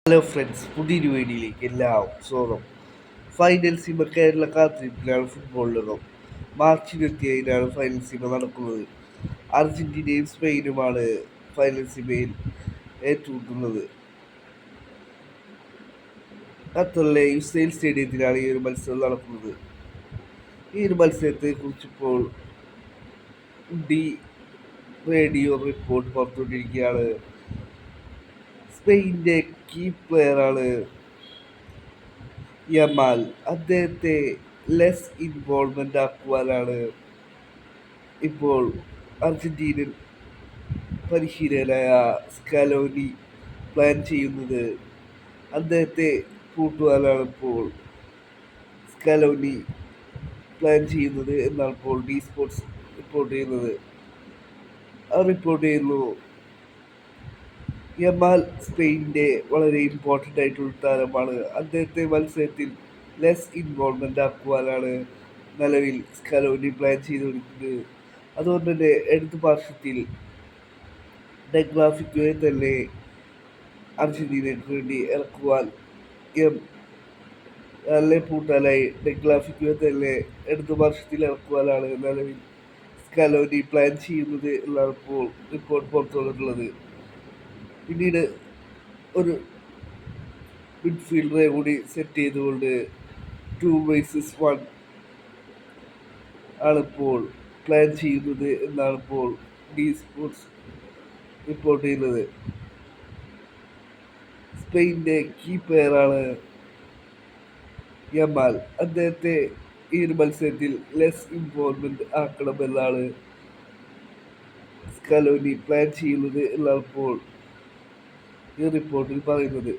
Hello friends, പുതിയൊരു വീഡിയോയിലേക്ക് എല്ലാവർക്കും സ്വാഗതം. ഫൈനൽ സീമ കേരള കാത്തിരിപ്പിലാണ് ഫുട്ബോൾ ലോകം. മാർച്ച് 27-നാണ് ഫൈനൽ സീമ നടക്കുന്നത്. അർജന്റീനയും സ്പെയിനുമാണ് ഫൈനൽ സീമയിൽ ഏറ്റുമുട്ടുന്നത്. ഖത്തറിലെ യുസൈൽ സ്റ്റേഡിയത്തിലാണ് ഈ ഒരു മത്സരം നടക്കുന്നത്. ഈ ഒരു മത്സരത്തെ കുറിച്ചിപ്പോൾ ഡി റേഡിയോ റിപ്പോർട്ട് പുറത്തുവിട്ടിരിക്കുകയാണ്. സ്പെയിൻ്റെ കീ പ്ലെയറാണ് യമാൽ. അദ്ദേഹത്തെ ലെസ് ഇൻവോൾവ്മെൻ്റ് ആക്കുവാനാണ് ഇപ്പോൾ അർജന്റീനൻ പരിശീലകനായ സ്കാലോനി പ്ലാൻ ചെയ്യുന്നത്. അദ്ദേഹത്തെ കൂട്ടുവാനാണ് ഇപ്പോൾ സ്കാലോനി പ്ലാൻ ചെയ്യുന്നത് എന്നാണ് ഇപ്പോൾ ഡി സ്പോർട്സ് റിപ്പോർട്ട് ചെയ്യുന്നത്. റിപ്പോർട്ട് ചെയ്യുന്നു, യമാൽ സ്പെയിനിൻ്റെ വളരെ ഇമ്പോർട്ടൻ്റ് ആയിട്ടുള്ള താരമാണ്. അദ്ദേഹത്തെ മത്സരത്തിൽ ലെസ് ഇൻവോൾവ്മെൻ്റ് ആക്കുവാനാണ് നിലവിൽ സ്കലോനി പ്ലാൻ ചെയ്തുകൊടുക്കുന്നത്. അതുകൊണ്ട് തന്നെ ഇടതു പാർശ്വത്തിൽ ഡെഗ്ലാഫിക്കുവെ തന്നെ അർജന്റീനയ്ക്ക് വേണ്ടി ഇറക്കുവാൻ നല്ല പൂട്ടാനായി ഡെഗ്ലാഫിക്കുവെ തന്നെ ഇടതു പാർശ്വത്തിൽ ഇറക്കുവാനാണ് നിലവിൽ സ്കലോനി പ്ലാൻ ചെയ്യുന്നത് എന്നാണ് ഇപ്പോൾ റിപ്പോർട്ട് പുറത്തു വന്നിട്ടുള്ളത്. പിന്നീട് ഒരു മിഡ്ഫീൽഡറെ കൂടി സെറ്റ് ചെയ്തുകൊണ്ട് 2 vs 1 ആണിപ്പോൾ പ്ലാൻ ചെയ്യുന്നത് എന്നാണ് ഇപ്പോൾ ഡി സ്പോർട്സ് റിപ്പോർട്ട് ചെയ്യുന്നത്. സ്പെയിൻ്റെ കീ പ്ലെയറാണ് യമാൽ. അദ്ദേഹത്തെ ഈ ഒരു മത്സരത്തിൽ ലെസ് ഇൻവോൾവ്മെൻ്റ് ആക്കണമെന്നാണ് സ്കലോനി പ്ലാൻ ചെയ്യുന്നത് എന്നാണ് ഇപ്പോൾ ഈ റിപ്പോർട്ടിൽ പറയുന്നത്.